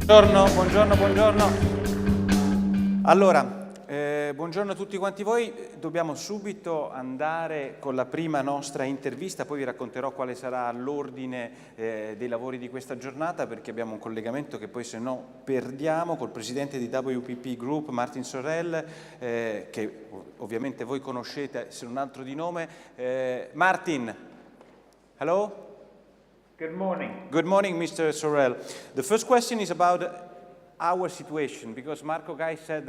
Buongiorno. Allora, buongiorno a tutti quanti voi. Dobbiamo subito andare con la prima nostra intervista, poi vi racconterò quale sarà l'ordine dei lavori di questa giornata, perché abbiamo un collegamento che poi se no perdiamo col presidente di WPP Group, Martin Sorrell, che ovviamente voi conoscete se non altro di nome. Martin, hello? Good morning. Good morning, Mr. Sorrell. The first question is about our situation, because Marco Gai said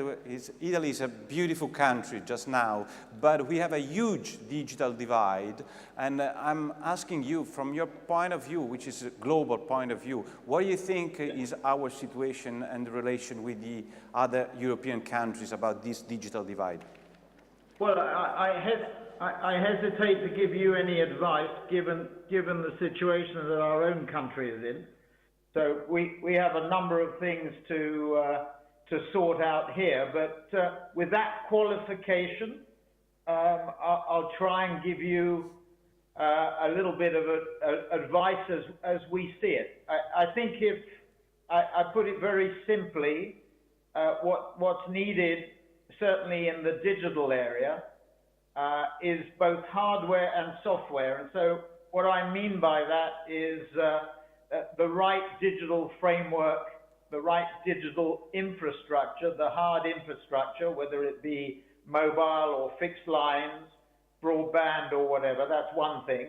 Italy is a beautiful country just now, but we have a huge digital divide, and I'm asking you, from your point of view, which is a global point of view, what do you think is our situation and the relation with the other European countries about this digital divide? Well, I hesitate to give you any advice given the situation that our own country is in. So we have a number of things to sort out here, but with that qualification, I'll try and give you a little bit of advice as we see it. I think if I put it very simply, what's needed, certainly in the digital area, is both hardware and software. And so what I mean by that is the right digital framework, the right digital infrastructure, the hard infrastructure, whether it be mobile or fixed lines, broadband or whatever, that's one thing.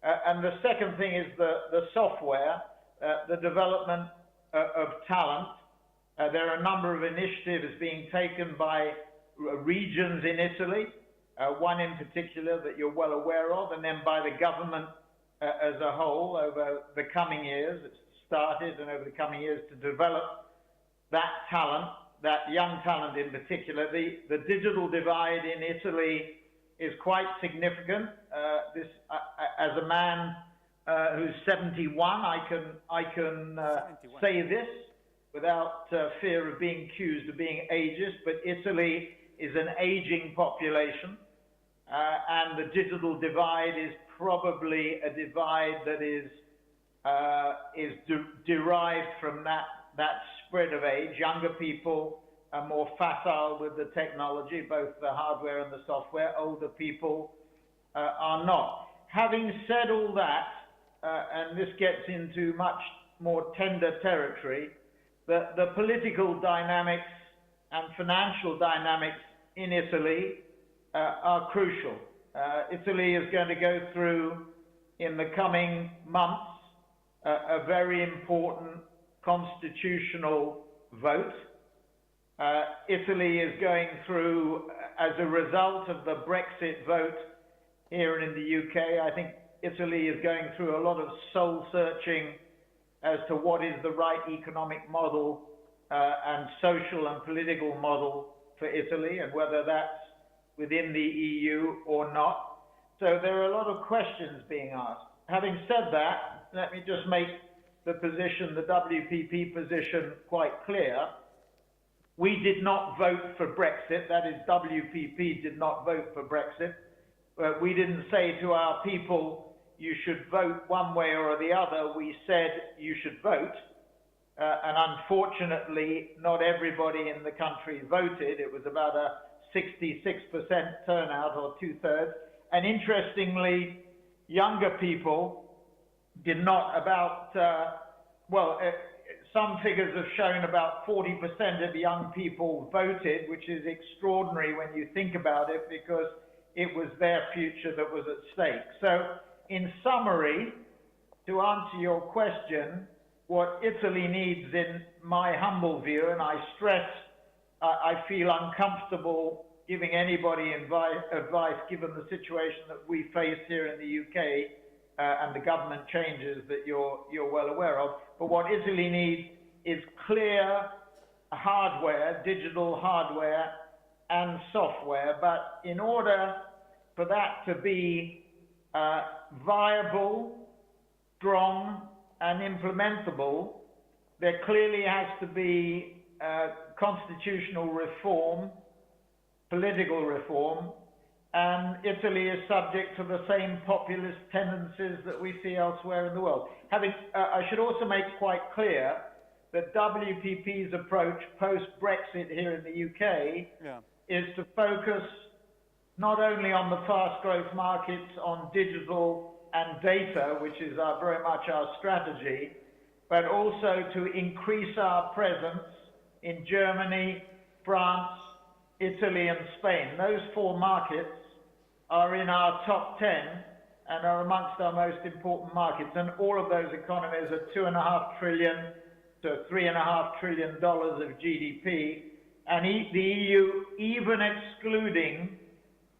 And the second thing is the software, the development of talent. There are a number of initiatives being taken by regions in Italy, one in particular that you're well aware of, and then by the government as a whole over the coming years. It's started and over the coming years to develop that talent, that young talent in particular. The digital divide in Italy is quite significant. As a man who's 71, I can say this without fear of being accused of being ageist, but Italy is an aging population, and the digital divide is probably a divide that is derived from that spread of age. Younger people are more facile with the technology, both the hardware and the software. Older people are not. Having said all that, and this gets into much more tender territory, the political dynamics and financial dynamics in Italy are crucial. Italy is going to go through, in the coming months, a very important constitutional vote. Italy is going through, as a result of the Brexit vote here in the UK, I think Italy is going through a lot of soul searching as to what is the right economic model and social and political model for Italy, and whether that's within the EU or not. So there are a lot of questions being asked. Having said that, let me just make the position, the WPP position, quite clear. We did not vote for Brexit. That is, WPP did not vote for Brexit. We didn't say to our people, you should vote one way or the other. We said you should vote. And unfortunately, not everybody in the country voted. It was about a 66% turnout, or 2/3. And interestingly, younger people did not some figures have shown about 40% of young people voted, which is extraordinary when you think about it, because it was their future that was at stake. So in summary, to answer your question, what Italy needs, in my humble view, and I stress I feel uncomfortable giving anybody advice given the situation that we face here in the UK and the government changes that you're well aware of. But what Italy needs is clear hardware, digital hardware and software. But in order for that to be viable, strong and implementable, there clearly has to be constitutional reform, political reform, and Italy is subject to the same populist tendencies that we see elsewhere in the world. I should also make quite clear that WPP's approach post-Brexit here in the UK is to focus not only on the fast growth markets, on digital and data, which is very much our strategy, but also to increase our presence in Germany, France, Italy and Spain. Those 4 markets are in our top 10 and are amongst our most important markets. And all of those economies are $2.5 trillion to $3.5 trillion of GDP. And the EU, even excluding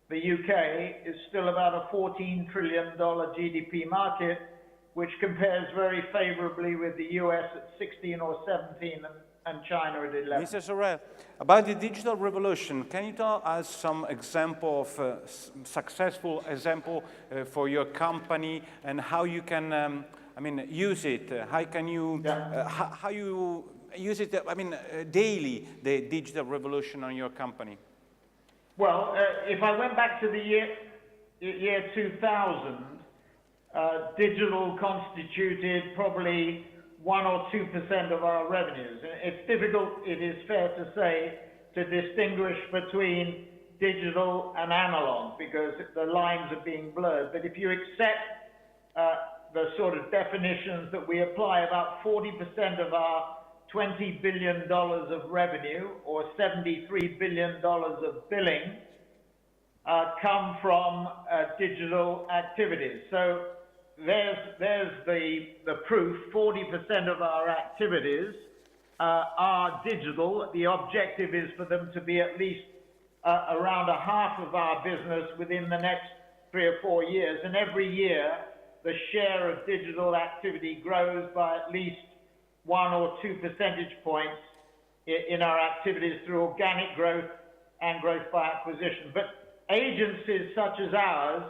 the UK, is still about a $14 trillion GDP market, which compares very favorably with the US at 16 or 17 and China at 11. Mr. Sorrell, about the digital revolution, can you tell us some example of successful example for your company and how you can, use it? How can you, how you use it? Daily, the digital revolution on your company. Well, if I went back to the year 2000, digital constituted probably 1 or 2% of our revenues. It's difficult, it is fair to say, to distinguish between digital and analog because the lines are being blurred. But if you accept the sort of definitions that we apply, about 40% of our $20 billion of revenue or $73 billion of billing come from digital activities. So there's the proof. 40% of our activities are digital. The objective is for them to be at least around a half of our business within the next 3 or 4 years. And every year, the share of digital activity grows by at least 1 or 2 percentage points in our activities through organic growth and growth by acquisition. But agencies such as ours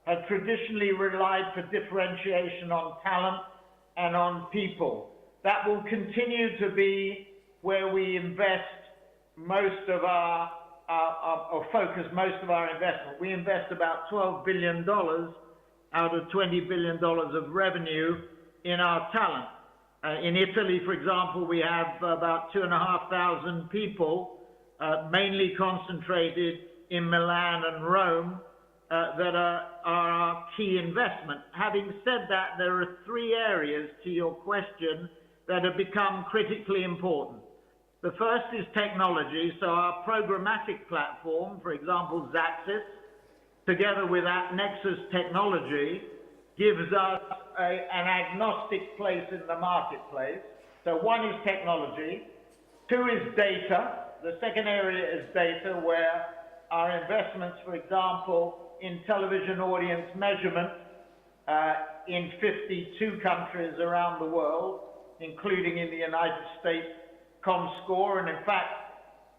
have traditionally relied for differentiation on talent and on people. That will continue to be where we invest most of our or focus most of our investment. We invest about $12 billion out of $20 billion of revenue in our talent. In Italy, for example, we have about 2,500 people, mainly concentrated in Milan and Rome, that are our key investment. Having said that, there are 3 areas to your question that have become critically important. The first is technology. So our programmatic platform, for example, Xaxis, together with that Nexus technology, gives us an agnostic place in the marketplace. So 1 is technology, 2 is data. The second area is data, where our investments, for example, in television audience measurement in 52 countries around the world, including in the United States, ComScore, and in fact,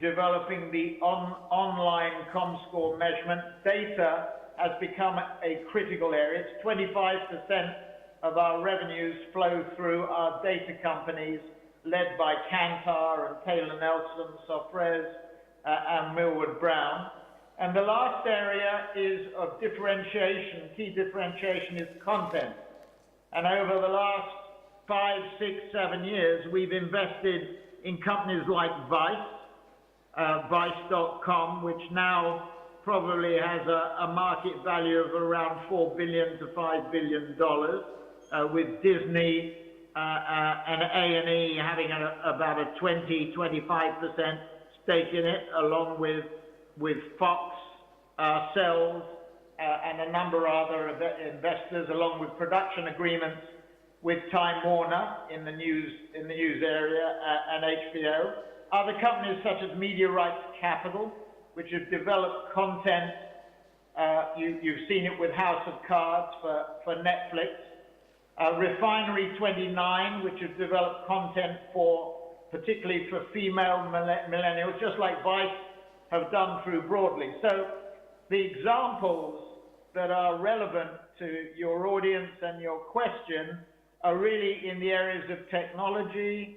developing the online ComScore measurement. Data has become a critical area. It's 25% of our revenues flow through our data companies, led by Kantar and Taylor Nelson, Sorrell, and Millward Brown. And the last area is of differentiation. Key differentiation is content. And over the last 5, 6, 7 years, we've invested in companies like Vice, Vice.com, which now probably has a market value of around $4 billion to $5 billion, with Disney and A&E having about a 20-25% stake in it, along with Fox, ourselves, and a number of other investors, along with production agreements with Time Warner in the news area and HBO. Other companies such as Media Rights Capital, which have developed content. You've seen it with House of Cards for Netflix. Refinery 29, which have developed content particularly for female millennials, just like Vice have done through Broadly. So the examples that are relevant to your audience and your question are really in the areas of technology,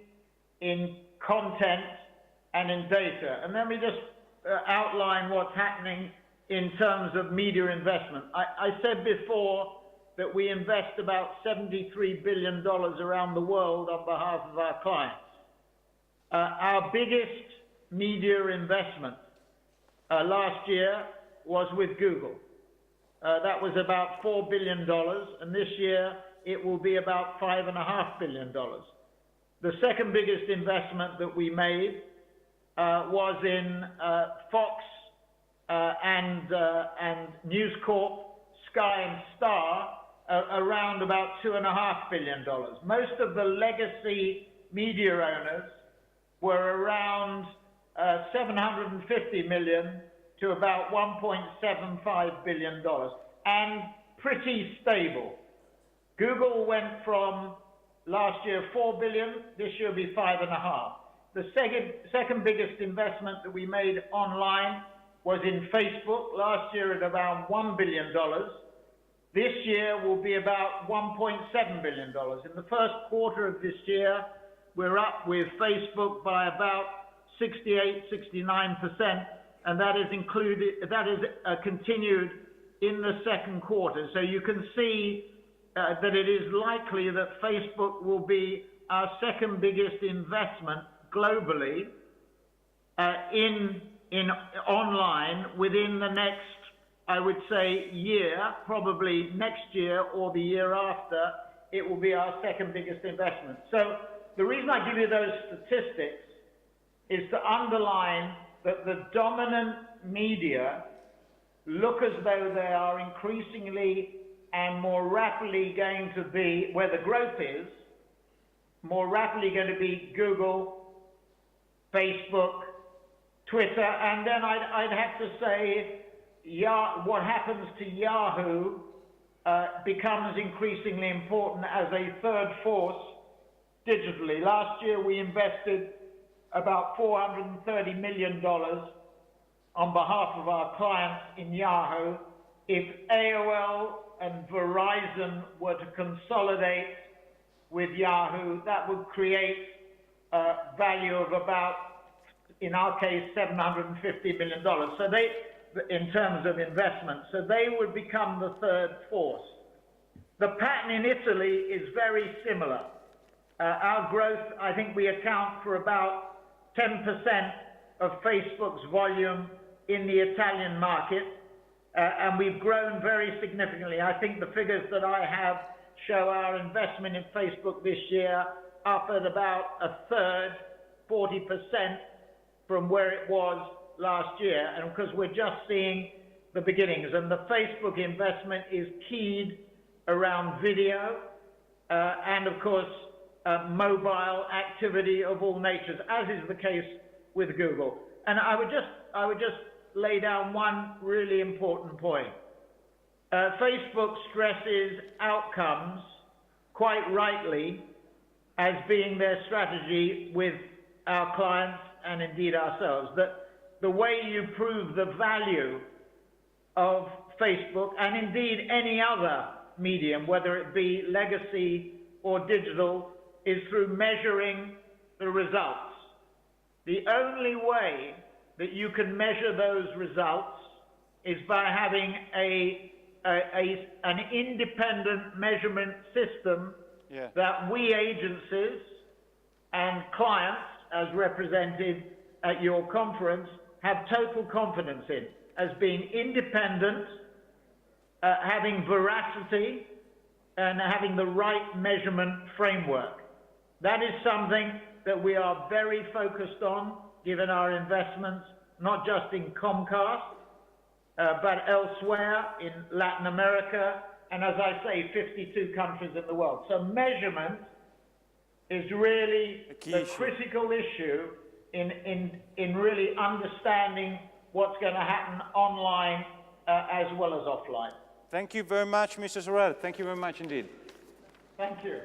in content, and in data. And let me just outline what's happening in terms of media investment. I said before that we invest about $73 billion around the world on behalf of our clients. Our biggest media investment last year was with Google. That was about $4 billion, and this year it will be about $5.5 billion. The second biggest investment that we made was in Fox and News Corp, Sky and Star, around about $2.5 billion. Most of the legacy media owners were around 750 million to about $1.75 billion, and pretty stable. Google went from last year 4 billion, this year will be 5.5. The second biggest investment that we made online was in Facebook, last year at around $1 billion. This year will be about $1.7 billion. In the first quarter of this year, we're up with Facebook by about 68–69%, and that is continued in the second quarter. So you can see that it is likely that Facebook will be our second biggest investment globally in online within the next, I would say, year, probably next year or the year after. It will be our second biggest investment. So the reason I give you those statistics is to underline that the dominant media look as though they are increasingly and more rapidly going to be, where the growth is, more rapidly going to be Google, Facebook, Twitter, and then I'd have to say what happens to Yahoo becomes increasingly important as a third force digitally. Last year we invested about $430 million on behalf of our clients in Yahoo. If AOL and Verizon were to consolidate with Yahoo, that would create value of about, in our case, $750 million. So they, in terms of investment, so they would become the third force. The pattern in Italy is very similar. Our growth, I think we account for about 10% of Facebook's volume in the Italian market, and we've grown very significantly. I think the figures that I have show our investment in Facebook this year up at about a third, 40% from where it was last year, and because we're just seeing the beginnings. And the Facebook investment is keyed around video and, of course, mobile activity of all natures, as is the case with Google. And I would just lay down one really important point. Facebook stresses outcomes quite rightly as being their strategy with our clients and indeed ourselves. That the way you prove the value of Facebook and indeed any other medium, whether it be legacy or digital, is through measuring the results. The only way that you can measure those results is by having an independent measurement system that we agencies and clients, as represented at your conference, have total confidence in, as being independent, having veracity, and having the right measurement framework. That is something that we are very focused on, given our investments, not just in Comcast, but elsewhere in Latin America, and as I say, 52 countries in the world. So measurement is really the critical issue in really understanding what's going to happen online as well as offline. Thank you very much, Mr. Sorrell. Thank you very much indeed. Thank you.